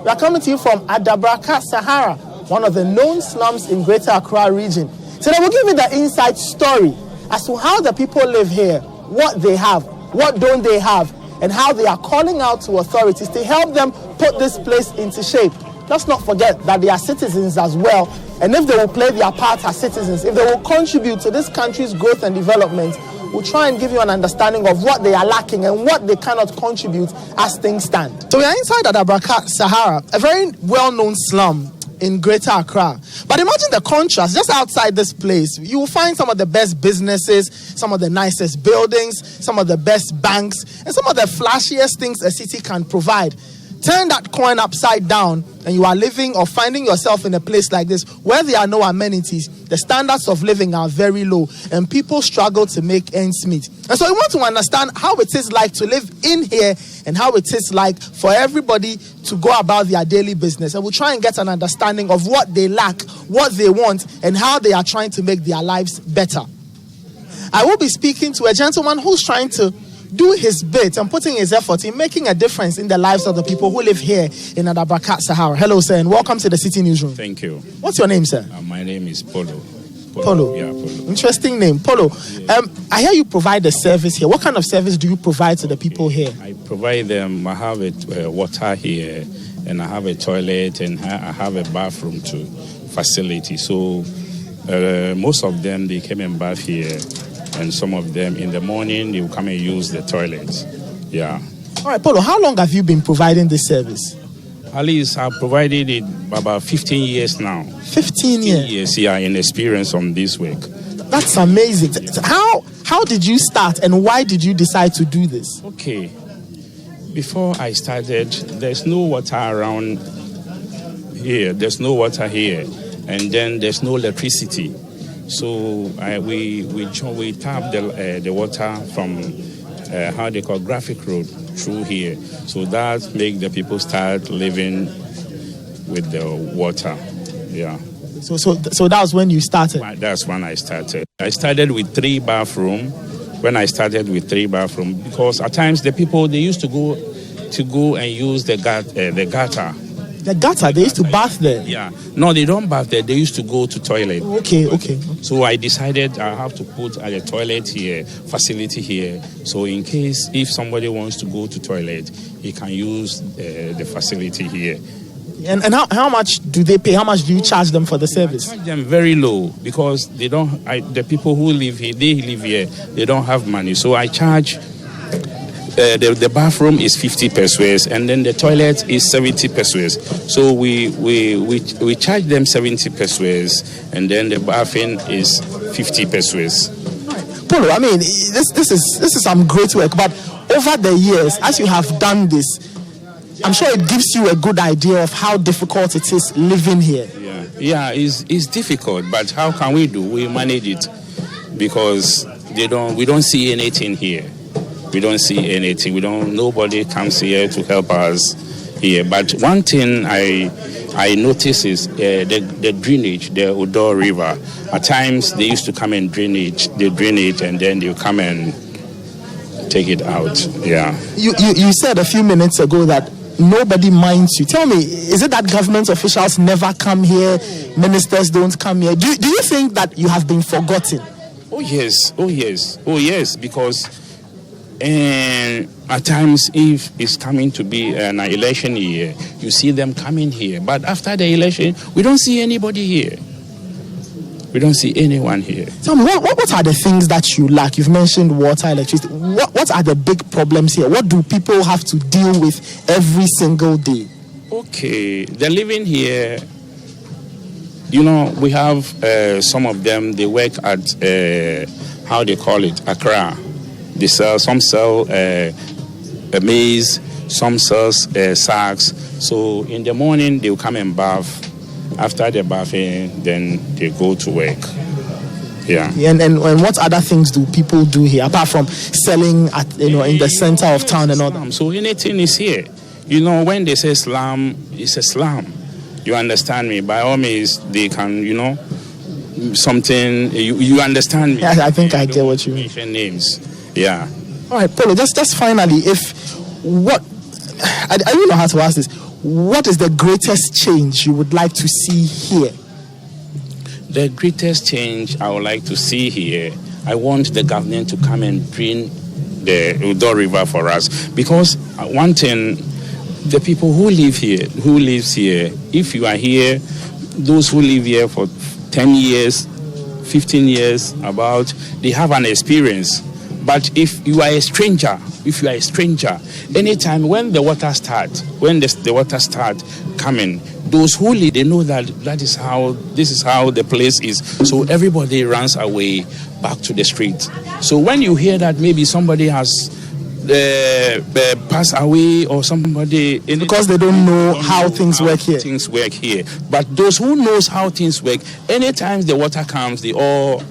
We are coming to you from Adabraka Sahara, one of the known slums in Greater Accra region. Today we'll give you the inside story as to how the people live here, what they have, what don't they have, and how they are calling out to authorities to help them put this place into shape. Let's not forget that they are citizens as well, and if they will play their part as citizens, if they will contribute to this country's growth and development, we'll try and give you an understanding of what they are lacking and what they cannot contribute as things stand. So we are inside Adabraka Sahara, a very well-known slum in Greater Accra. But imagine the contrast. Just outside this place, you will find some of the best businesses, some of the nicest buildings, some of the best banks, and some of the flashiest things a city can provide. Turn that coin upside down and you are living or finding yourself in a place like this where there are no amenities. The standards of living are very low and people struggle to make ends meet. And so we want to understand how it is like to live in here and how it is like for everybody to go about their daily business. And we'll try and get an understanding of what they lack, what they want, and how they are trying to make their lives better. I will be speaking to a gentleman who's trying to do his bit and putting his effort in making a difference in the lives of the people who live here in Adabraka Sahara. Hello, sir, and welcome to the City Newsroom. Thank you. What's your name, sir? My name is Polo. Polo. Yeah, Polo. Interesting name, Polo. Yeah. I hear you provide a service here. What kind of service do you provide to the people here? I provide them. I have water here, and I have a toilet, and I have a bathroom too, facility. So most of them, they came and bath here. And some of them in the morning, they will come and use the toilets. Yeah. All right, Polo, how long have you been providing this service? At least I've provided it about 15 years now. 15 years? Yes, yeah, in experience on this work. That's amazing. How did you start and why did you decide to do this? Okay. Before I started, there's no water around here. There's no water here. And then there's no electricity. So we tap the water from how they call Graphic Road through here. So that make the people start living with the water. Yeah. So that was when you started? That's when I started. I started with 3 bathrooms. When I started with 3 bathrooms, because at times the people they used to go and use the gutter. The gutter, they used to bath there? Yeah. No, they don't bath there. They used to go to toilet. Okay. So I decided I have to put a toilet here, facility here. So in case if somebody wants to go to toilet, he can use the facility here. And how much do they pay? How much do you charge them for the service? I charge them very low because they don't. The people who live here, they don't have money. So I charge. The bathroom is 50 pesos and then the toilet is 70 pesos. So we charge them 70 pesos and then the bathroom is 50 pesos. Polo, I mean, this is some great work, but over the years, as you have done this, I'm sure it gives you a good idea of how difficult it is living here. Yeah, it's difficult, but how can we do? We manage it because we don't see anything here. We don't see anything. Nobody comes here to help us here. But one thing I notice is the drainage, the Odo River. At times they used to come and drain it, and then they come and take it out. Yeah. You said a few minutes ago that nobody minds you. Tell me, is it that government officials never come here, ministers don't come here? Do you think that you have been forgotten? Oh yes, because. And at times, if it's coming to be an election year, you see them coming here. But after the election, we don't see anybody here. We don't see anyone here. Tell me, what are the things that you lack? You've mentioned water, electricity. What are the big problems here? What do people have to deal with every single day? Okay, they're living here. We have some of them, they work at, how they call it, Accra. Some sell maize, some sell sacks. So in the morning they will come and bath. After the bathing, then they go to work. Yeah. And what other things do people do here apart from selling at in the center of town and all that? So anything is here. When they say slum, it's a slum. You understand me? By all means, they can something. You understand me? Yeah, I think I get what you mean. Names. Yeah. All right, Polo, just finally, I don't know how to ask this. what is the greatest change you would like to see here? The greatest change I would like to see here, I want the government to come and bring the Udo River for us. Because one thing, the people who lives here, if you are here, those who live here for 10 years, 15 years, they have an experience. But if you are a stranger, anytime when the water starts coming, those who live, they know that this is how the place is. So everybody runs away back to the street. So when you hear that maybe somebody has passed away or somebody, because they don't know how things work here. But those who knows how things work, anytime the water comes, they all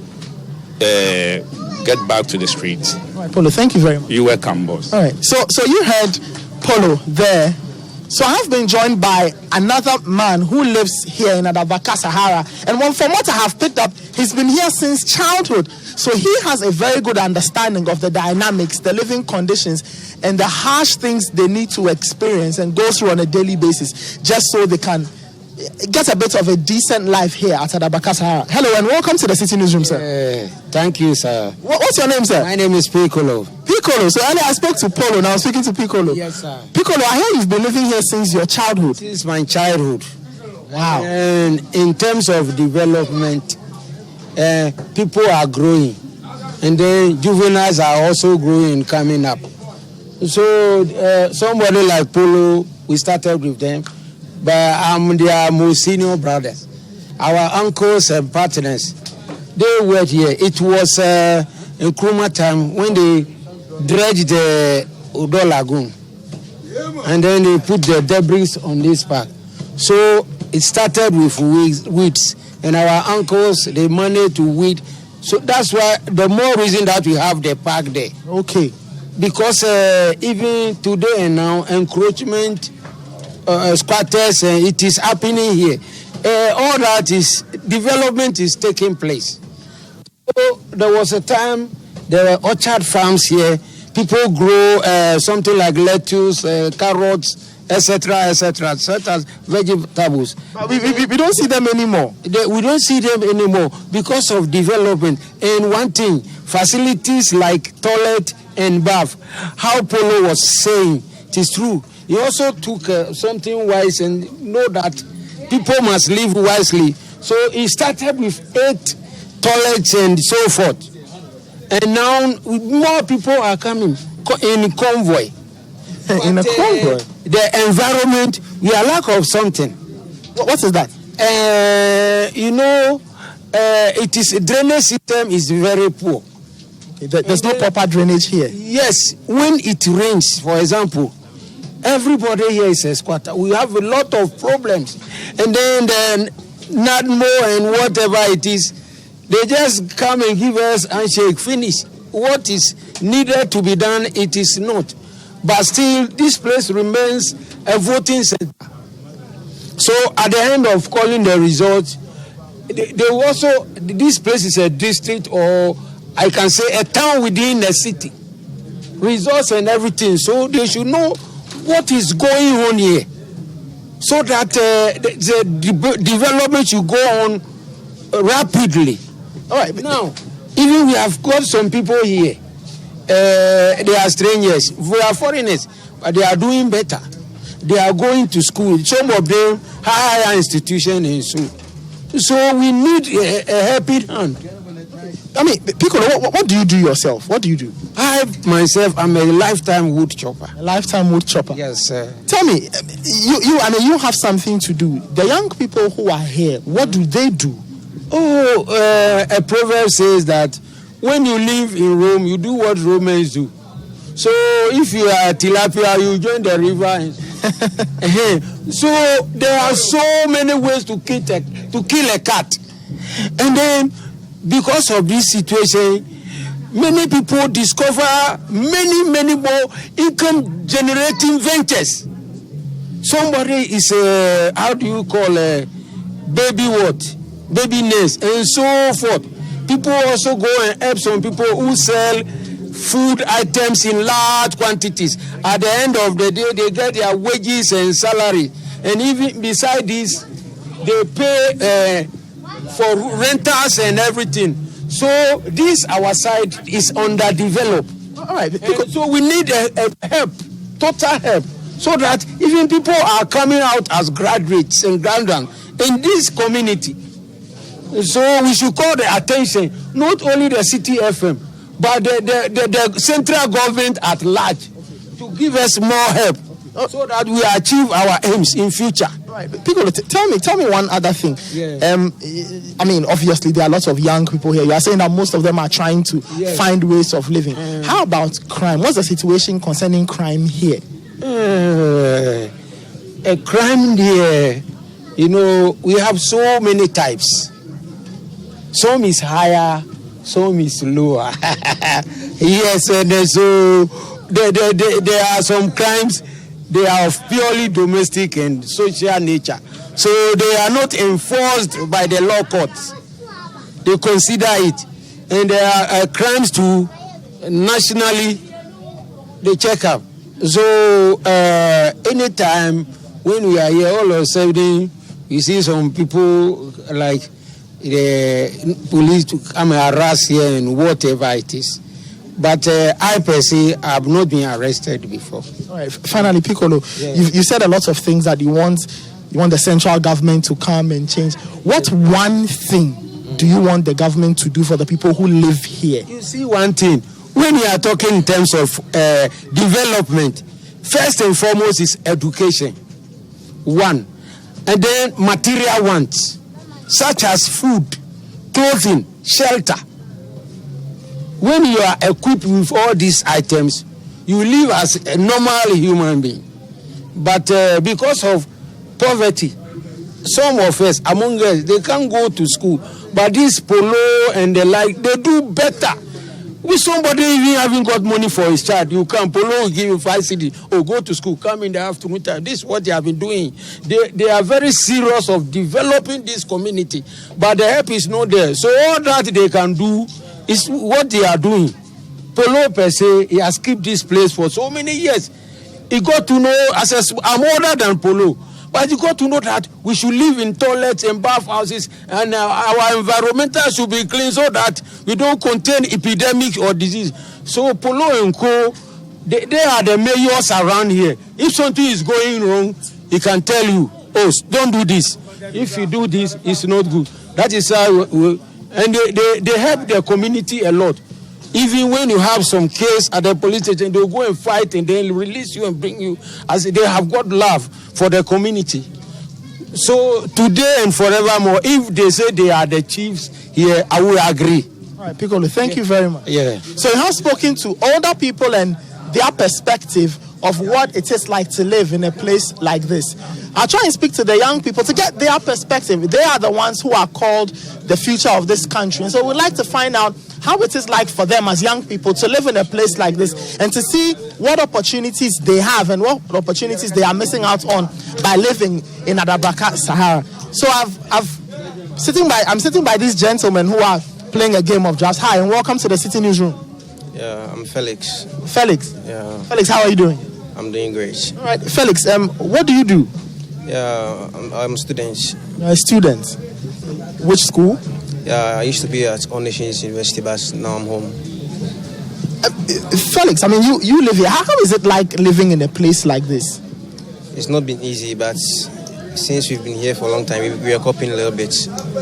get back to the streets. All right, Polo, thank you very much. You're welcome, boss. All right, so you heard Polo there. So I have been joined by another man who lives here in Adabraka Sahara, and from what I have picked up, he's been here since childhood. So he has a very good understanding of the dynamics, the living conditions, and the harsh things they need to experience and go through on a daily basis, just so they can get a bit of a decent life here at Adabraka Sahara. Hello and welcome to the City Newsroom, sir. Thank you, sir. What's your name, sir? My name is Piccolo. Piccolo. So earlier I spoke to Polo, now I'm speaking to Piccolo. Yes, sir. Piccolo, I hear you've been living here since your childhood. Since my childhood. Wow. And in terms of development, people are growing. And then juveniles are also growing, coming up. So somebody like Polo, we started with them. But I'm their most senior brothers. Our uncles and partners, they were here. It was in Kruma time when they dredged the Udo Lagoon. And then they put the debris on this park. So it started with weeds. And our uncles, they managed to weed. So that's why the more reason that we have the park there. Okay. Because even today and now, encroachment, squatters, it is happening here. All that is development is taking place. So there was a time there were orchard farms here. People grow something like lettuce, carrots, etc., such as vegetables. But we don't see them anymore. We don't see them anymore because of development. And one thing, facilities like toilet and bath. How Polo was saying, it is true. He also took something wise and know that people must live wisely. So he started with 8 toilets and so forth. And now more people are coming in convoy. In a convoy? The environment, we are lack of something. What is that? It is drainage system is very poor. There's no proper drainage here. Yes, when it rains, for example, everybody here is a squatter. We have a lot of problems. And then not more and whatever it is, they just come and give us handshake, finish. What is needed to be done, it is not. But still, this place remains a voting center. So at the end of calling the results, they also, this place is a district, or I can say a town within the city. Results and everything. So they should know what is going on here, so that the development should go on rapidly. All right. Now, even we have got some people here. They are strangers. We are foreigners, but they are doing better. They are going to school. Some of them higher institution and so we need a helping hand. I mean, Piccolo, what do you do yourself? What do you do? I'm a lifetime wood chopper. A lifetime wood chopper? Yes, sir. Tell me, you have something to do. The young people who are here, what do they do? A proverb says that when you live in Rome, you do what Romans do. So if you are tilapia, you join the river. So there are so many ways to kill a cat. And then because of this situation, many people discover many more income generating ventures. Somebody is baby nest and so forth. People also go and help some people who sell food items in large quantities. At the end of the day, they get their wages and salary. And even beside this, they pay for rentals and everything. So this, our side, is underdeveloped. All right. So we need a help, total help, so that even people are coming out as graduates and graduates in this community. So we should call the attention, not only the city FM, but the central government at large, to give us more help so that we achieve our aims in future. Right. Piccolo, tell me one other thing. Yeah. I mean, obviously there are lots of young people here. You are saying that most of them are trying to find ways of living. How about crime? What's the situation concerning crime here? A crime here, we have so many types. Some is higher, some is lower. Yes, and so there are some crimes, they are of purely domestic and social nature. So they are not enforced by the law courts. They consider it. And there are crimes too, nationally, they check up. So anytime when we are here, all of a sudden, you see some people like the police to come and harass here and whatever it is. But I per se have not been arrested before. All right. Finally, Piccolo, you said a lot of things that you want the central government to come and change. What one thing do you want the government to do for the people who live here? You see, one thing, when we are talking in terms of development, first and foremost is education. One. And then material wants, such as food, clothing, shelter. When you are equipped with all these items, you live as a normal human being. But because of poverty, some of us, among us, they can't go to school. But this polo and the like, they do better. With somebody even having got money for his child, you come, polo will give you 5 cedi. Oh, go to school, come in the afternoon time. This is what they have been doing. They are very serious of developing this community. But the help is not there. So all that they can do is what they are doing. Polo per se, he has kept this place for so many years. He got to know, I'm older than Polo, but you got to know that we should live in toilets and bathhouses, and our environmental should be clean so that we don't contain epidemics or disease. So Polo and Co, they are the mayors around here. If something is going wrong, he can tell you, oh, don't do this. If you do this, it's not good. That is how and they help the community a lot. Even when you have some case at the police station, they'll go and fight and then release you and bring you, as they have got love for the community. So today and forevermore, if they say they are the chiefs here, I will agree. All right, Piccolo, thank you very much. Yeah. So you have spoken to older people and their perspective of what it is like to live in a place like this. I'll try and speak to the young people to get their perspective. They are the ones who are called the future of this country. And so we'd like to find out how it is like for them as young people to live in a place like this and to see what opportunities they have and what opportunities they are missing out on by living in Adabraka Sahara. So I'm sitting by these gentlemen who are playing a game of drafts. Hi, and welcome to the City Newsroom. Yeah, I'm Felix. Felix? Yeah. Felix, how are you doing? I'm doing great. All right, Felix, what do you do? Yeah, I'm a student. You're a student. Which school? Yeah, I used to be at All Nations University, but now I'm home. Felix, I mean, you live here. How come is it like living in a place like this? It's not been easy, but since we've been here for a long time, we are coping a little bit.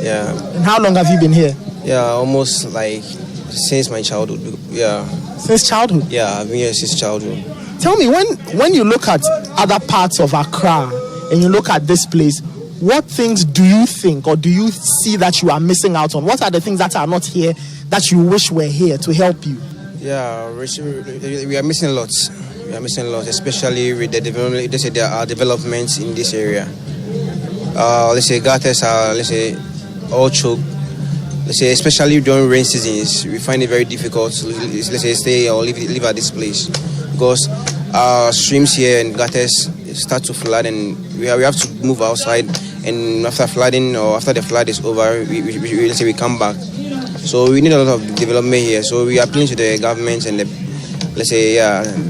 Yeah. And how long have you been here? Yeah, almost like since my childhood. Yeah. Since childhood? Yeah, I've been here since childhood. Tell me, when you look at other parts of Accra and you look at this place, what things do you think or do you see that you are missing out on? What are the things that are not here that you wish were here to help you? Yeah, we are missing a lot. We are missing a lot, especially with the development. Let's say there are developments in this area. Let's say gutters are, all choked. Let's say, especially during rain seasons, we find it very difficult to, let's say, stay or live at this place because streams here and gutters start to flood, and we have to move outside. And after flooding or after the flood is over, we come back. So we need a lot of development here. So we are appealing to the government and let's say,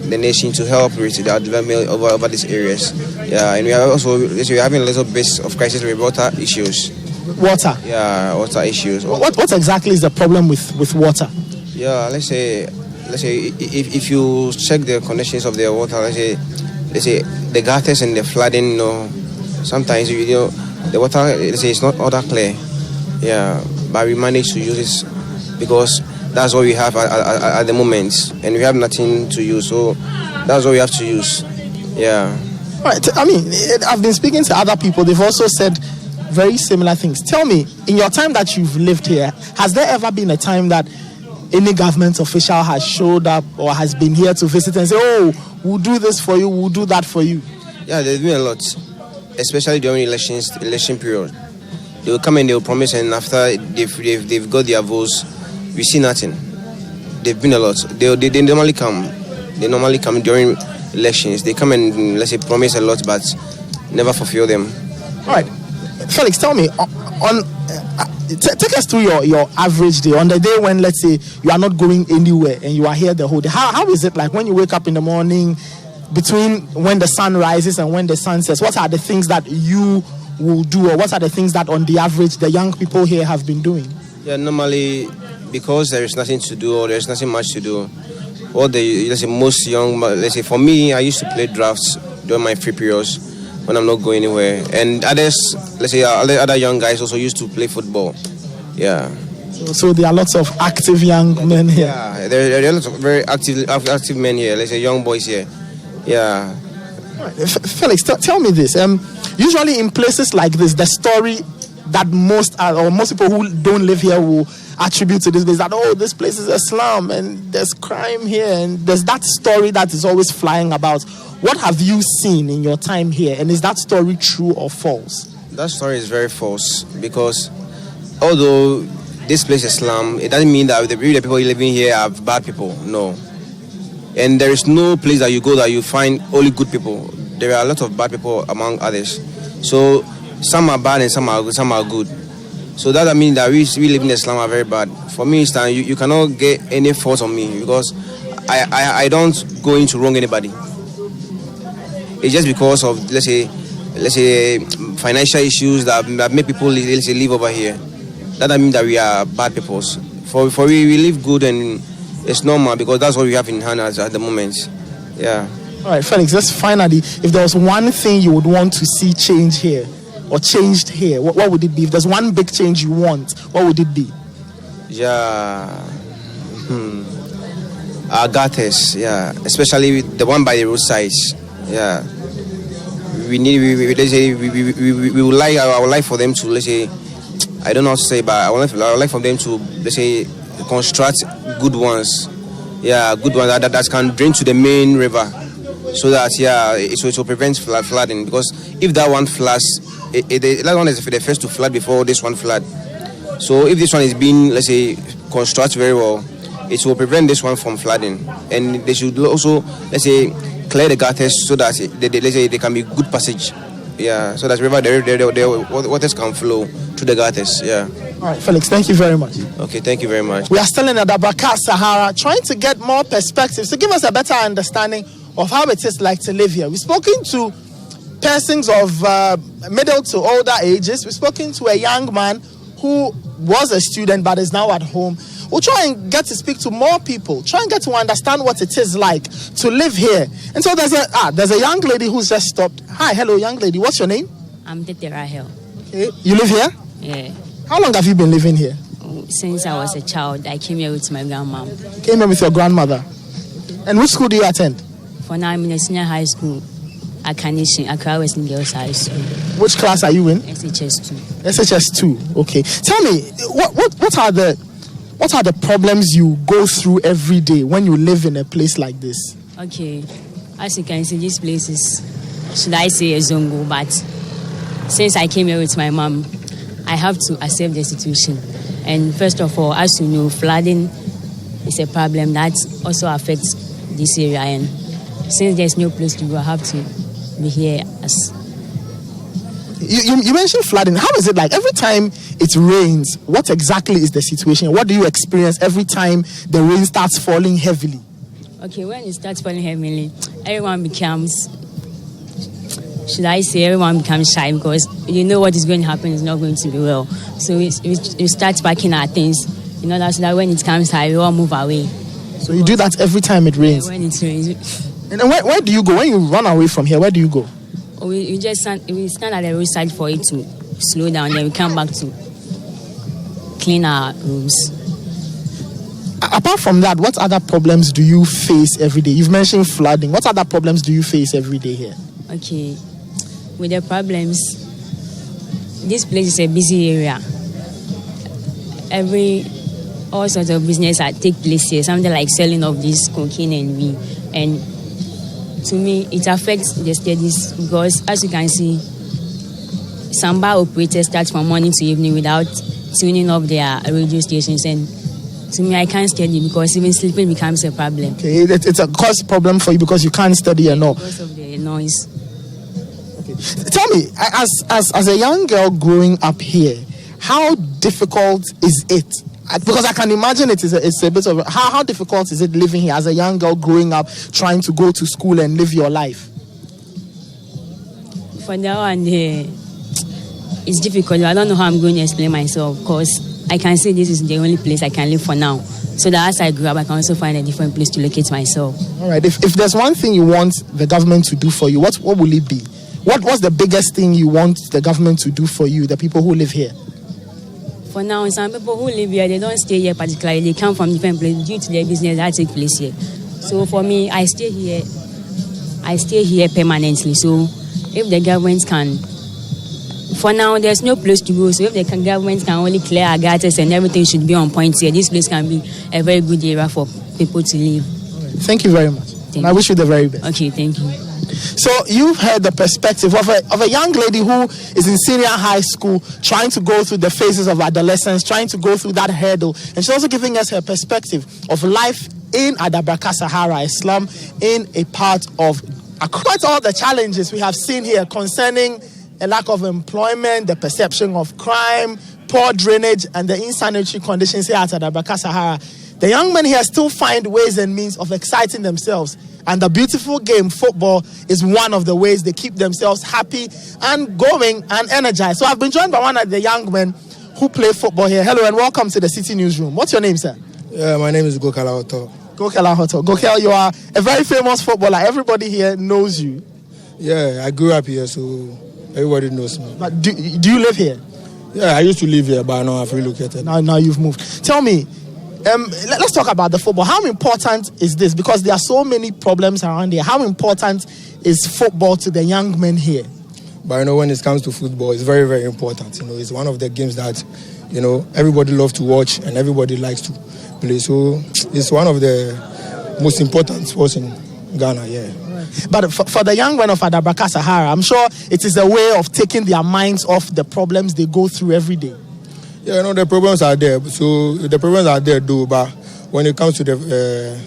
the nation to help with the development over these areas. Yeah, and we are also, let's say, we're having a little bit of crisis with water issues. Water? Yeah, water issues. What exactly is the problem with water? Yeah, let's say if you check the conditions of the water, let's say the gutters and the flooding, sometimes the water, let's say, it's not all that clear. Yeah, but we manage to use it because that's what we have at the moment, and we have nothing to use, so that's what we have to use. Yeah. All right. I mean, I've been speaking to other people. They've also said very similar things. Tell me, in your time that you've lived here, has there ever been a time that any government official has showed up or has been here to visit and say, "Oh, we'll do this for you, we'll do that for you"? Yeah, there's been a lot, especially during election period. They will come and they will promise, and after they've got their votes, we see nothing. They've been a lot. They normally come. They normally come during elections. They come and, let's say, promise a lot, but never fulfill them. All right, Felix, tell me, take us through your average day. On the day when, let's say, you are not going anywhere and you are here the whole day, how is it like when you wake up in the morning, between when the sun rises and when the sun sets? What are the things that you will do, or what are the things that on the average the young people here have been doing? Yeah, normally, because there is nothing to do or there's nothing much to do, let's say, most young, let's say, for me, I used to play drafts during my free periods when I'm not going anywhere, and others, let's say, other young guys also used to play football. Yeah. So there are lots of active young men here. Yeah, there are lots of very active men here. Let's say young boys here. Yeah. Right. Felix, tell me this. Usually in places like this, the story that most people who don't live here will attribute to this is that, oh, this place is a slum and there's crime here, and there's that story that is always flying about. What have you seen in your time here, and is that story true or false? That story is very false, because although this place is slum, it doesn't mean that the people living here are bad people. No. And there is no place that you go that you find only good people. There are a lot of bad people among others. So some are bad and some are good. So that means that we live in the slum are very bad. For me, you cannot get any fault on me, because I don't go into wrong anybody. It's just because of, let's say financial issues that make people, let's say, live over here. That doesn't mean that we are bad people. For we live good, and it's normal, because that's what we have in hand at the moment. Yeah. All right, Felix, just finally, if there was one thing you would want to see change here, or changed here, what would it be? If there's one big change you want, what would it be? Yeah. Our gutters, yeah, especially the one by the roadsides. Yeah. We would like, I would like for them to, let's say, I don't know how to say, but I would like for them to, let's say, construct good ones. Yeah, good ones that can drain to the main river, so that, yeah, it will prevent flooding. Because if that one floods, that one is the first to flood before this one flood. So if this one is being, let's say, constructed very well, it will prevent this one from flooding. And they should also, let's say, clear the gutters so that they can be good passage. Yeah, so that the waters can flow through the gutters. Yeah. All right, Felix, thank you very much. Okay, thank you very much. We are still in Adabraka Sahara, trying to get more perspectives to give us a better understanding of how it is like to live here. We've spoken to persons of middle to older ages. We've spoken to a young man who was a student but is now at home. We'll try and get to speak to more people, try and get to understand what it is like to live here. And so there's a young lady who's just stopped. Hi, hello, young lady. What's your name? I'm Tete Rahel. Okay. You live here? Yeah. How long have you been living here? Since I was a child, I came here with my grandma. Came here with your grandmother. And which school do you attend? For now, I'm in a senior high school at Carnation, Accra Western Girls High School. Which class are you in? SHS2. SHS2. Okay. Tell me, what are the problems you go through every day when you live in a place like this? Okay. As you can see, this place is, should I say, a zongo, but since I came here with my mom, I have to accept the situation. And first of all, as you know, flooding is a problem that also affects this area. And since there's no place to go, I have to be here. You mentioned flooding. How is it like? Every time it rains, what exactly is the situation? What do you experience every time the rain starts falling heavily? Okay, when it starts falling heavily, everyone becomes shy because you know what is going to happen is not going to be well. So we start packing our things in order so that when it comes high, we all move away. So you do that every time it rains? Yeah, when it rains. And where do you go? When you run away from here, where do you go? We stand at the roadside for it to slow down, then we come back to clean our rooms. Apart from that, what other problems do you face every day? You've mentioned flooding. What other problems do you face every day here? Okay, with the problems, this place is a busy area. All sorts of business that take place here, something like selling of this cocaine and weed. And to me, it affects the studies because, as you can see, some bar operators start from morning to evening without tuning off their radio stations. And to me, I can't study because even sleeping becomes a problem. Okay, it's a cost problem for you because you can't study and all. Because of the noise. Okay. Tell me, as a young girl growing up here, how difficult is it? Because I can imagine it's a bit of how difficult is it living here as a young girl growing up, trying to go to school and live your life? For that one, it's difficult. I don't know how I'm going to explain myself because I can say this is the only place I can live for now. So that as I grow up, I can also find a different place to locate myself. All right. If there's one thing you want the government to do for you, what will it be? What's the biggest thing you want the government to do for you, the people who live here? For now, some people who live here, they don't stay here particularly. They come from different places due to their business that take place here. So for me, I stay here permanently. So if the government can, for now, there's no place to go. So if the government can only clear our gutters and everything should be on point here, this place can be a very good area for people to live. Thank you very much. I wish you the very best. Okay, thank you. So you've heard the perspective of a young lady who is in senior high school, trying to go through the phases of adolescence, trying to go through that hurdle. And she's also giving us her perspective of life in Adabraka Sahara, a slum in a part of quite all the challenges we have seen here concerning a lack of employment, the perception of crime, poor drainage, and the insanitary conditions here at Adabraka Sahara. The young men here still find ways and means of exciting themselves. And the beautiful game, football, is one of the ways they keep themselves happy and going and energized. So I've been joined by one of the young men who play football here. Hello and welcome to the City Newsroom. What's your name, sir? Yeah, my name is Gokala Hoto. Gokala Hoto. Gokel, you are a very famous footballer. Everybody here knows you. Yeah, I grew up here, so everybody knows me. But do you live here? Yeah, I used to live here, but now I've relocated. Now you've moved. Tell me, let's talk about the football. How important is this? Because there are so many problems around here. How important is football to the young men here? But when it comes to football, it's very, very important. It's one of the games that, everybody loves to watch and everybody likes to play. So it's one of the most important sports in Ghana, yeah. But for the young men of Adabraka Sahara, I'm sure it is a way of taking their minds off the problems they go through every day. Yeah, the problems are there. So the problems are there, though. But when it comes to the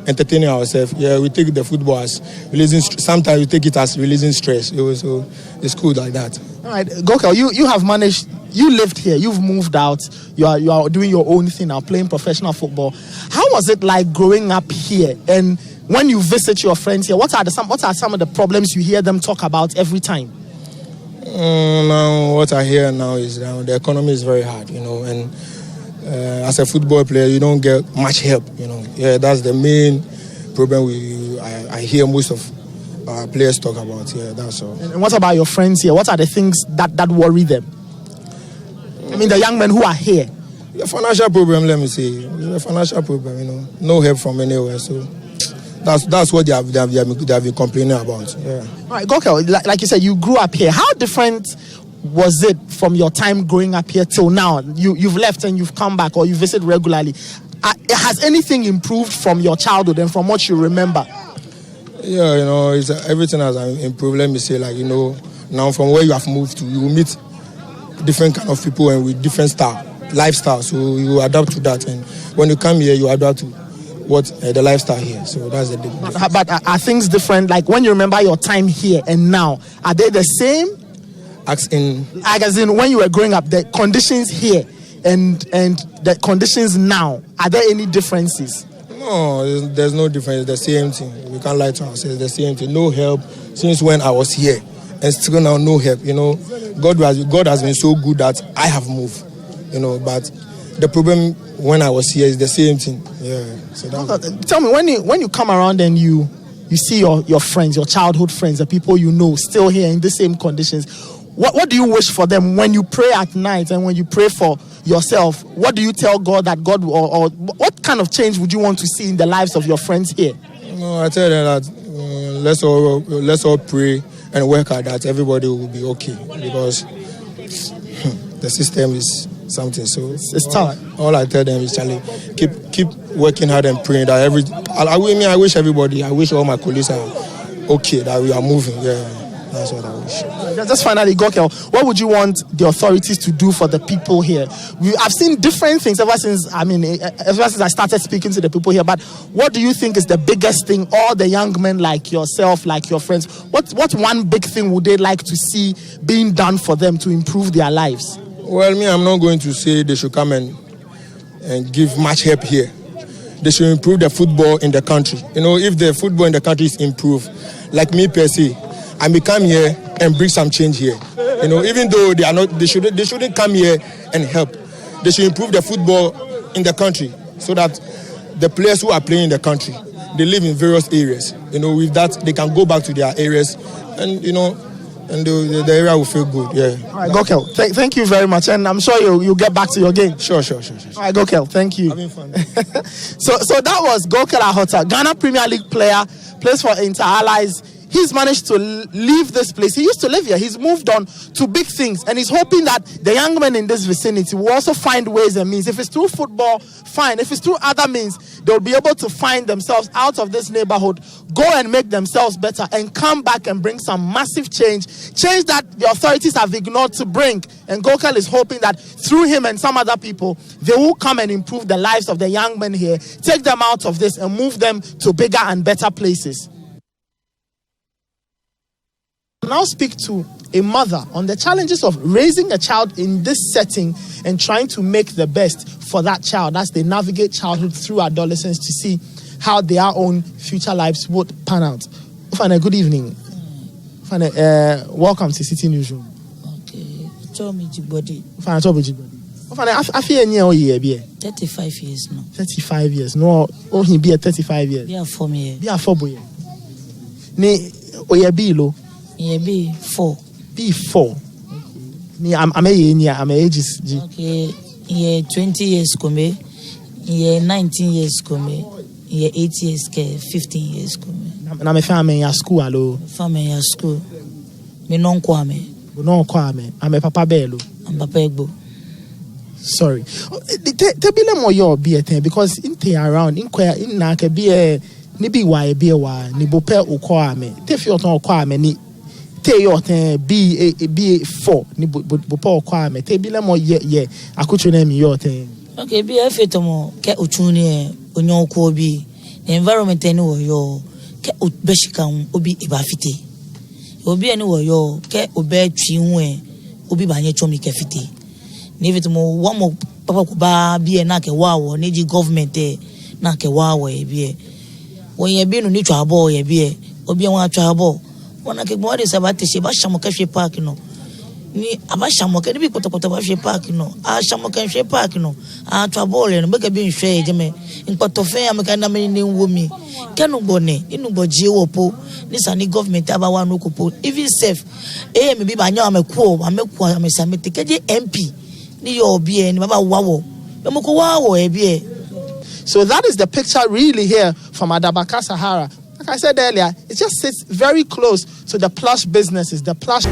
entertaining ourselves, yeah, we take the football as releasing. Sometimes we take it as releasing stress. So it's cool like that. All right, Gokel, you have managed. You lived here. You've moved out. You are doing your own thing now, playing professional football. How was it like growing up here? And when you visit your friends here, what are some of the problems you hear them talk about every time? Now, what I hear now is the economy is very hard, and as a football player, you don't get much help, Yeah, that's the main problem I hear most of players talk about. Yeah, that's all. And what about your friends here? What are the things that worry them? I mean, the young men who are here. The financial problem, let me say. The financial problem, no help from anywhere, so... That's what they have been complaining about. Yeah. All right, Gokel, like you said, you grew up here. How different was it from your time growing up here till now? You've left and you've come back, or you visit regularly. Has anything improved from your childhood and from what you remember? Yeah, everything has improved. Let me say, now from where you have moved to, you will meet different kind of people and with different lifestyle. So you adapt to that, and when you come here, you adapt to the lifestyle here. So that's the difference. But are things different? Like when you remember your time here and now, are they the same? As in when you were growing up, the conditions here and the conditions now, are there any differences? No, there's no difference. It's the same thing. We can't lie to ourselves. It's the same thing. No help since when I was here, and still now no help. You know, God has been so good that I have moved. You know, but the problem when I was here is the same thing. Yeah. So tell me, when you come around and you see your friends, your childhood friends, the people you know still here in the same conditions, what do you wish for them when you pray at night and when you pray for yourself? What do you tell God that God or what kind of change would you want to see in the lives of your friends here? No, I tell them that let's all pray and work hard that everybody will be okay, because the system is something. So it's tough. All I tell them is, Charlie, keep working hard and praying that I wish everybody, I wish all my colleagues are okay, that we are moving. Yeah. That's what I wish. Just finally, Gokel, what would you want the authorities to do for the people here? I've seen different things ever since I started speaking to the people here. But what do you think is the biggest thing? All the young men like yourself, like your friends, what one big thing would they like to see being done for them to improve their lives? Well, I'm not going to say they should come and give much help here. They should improve the football in the country. You know, if the football in the country is improved, like me per se, I may come here and bring some change here. You know, even though they shouldn't come here and help. They should improve the football in the country so that the players who are playing in the country, they live in various areas. You know, with that they can go back to their areas, and you know, and the area will feel good. Yeah. All right, Gokel, thank you very much, and I'm sure you'll get back to your game. Sure. All right, Gokel, thank you. Having fun. So that was Gokel Ahota, Ghana Premier League player, plays for Inter Allies. He's managed to leave this place. He used to live here. He's moved on to big things. And he's hoping that the young men in this vicinity will also find ways and means. If it's through football, fine. If it's through other means, they'll be able to find themselves out of this neighborhood, go and make themselves better, and come back and bring some massive change that the authorities have ignored to bring. And Gokel is hoping that through him and some other people, they will come and improve the lives of the young men here, take them out of this and move them to bigger and better places. Now speak to a mother on the challenges of raising a child in this setting and trying to make the best for that child as they navigate childhood through adolescence to see how their own future lives would pan out. Ufane, good evening. Ufane, welcome to City Newsroom. Okay, tell me Jibodi. Ufane, tell me Jibodi. Ufane, I feel near 35 years now. 35 years. No, oh, he be 35 years. Be a 4 years. Be a 4 boy. Ne, oye be lo. Yeah, B4. B4. I'm ages. Okay. Yeah, 20 years come. Yeah, 19 years come. Yeah, 8 years, 15 years come. Na me family ya school alo. Family ya school. Me non kwame. Non kwame. Ame papa belo. Am papa egbo. Sorry. Te bile mo yo be a thing because in te around in na ke be a ni bi wa be wa ni bope okwame. Te fi oton okwame ni te yo ten B4 ni bopo okwame. Te bile mo ye akutwe na mi yo ten. Okay, be afetomo ke ochuni onyo ko bi environment ni wo yo ke obeshika obi ibafite. Obi ani wo yo ke obetwi hu obi banye chomi ke fite. Ni vetomo wo mo papa ko ba bi na ke wawo ni ji government na ke wawo e bi wo ye bi no ni twa abo ye bi obi an atwa abo wona ke mo de sabate she ba shamo ka hwe park no ni abashamo ke ni bi kotokota ba hwe park no a shamo ka hwe park no a twa ball no be ka bi hwe je me nkotofe am ka na me ni nwomi kanu bone inu boje wopo ni sani government aba wa no kopo even safe me bi ba nya amekuo amesamete keje MP ni yo obi ni baba wawo be mo ko wawo e bi. So that is the picture really here from Adabraka Sahara. Like I said earlier, it just sits very close to the plush businesses, the plush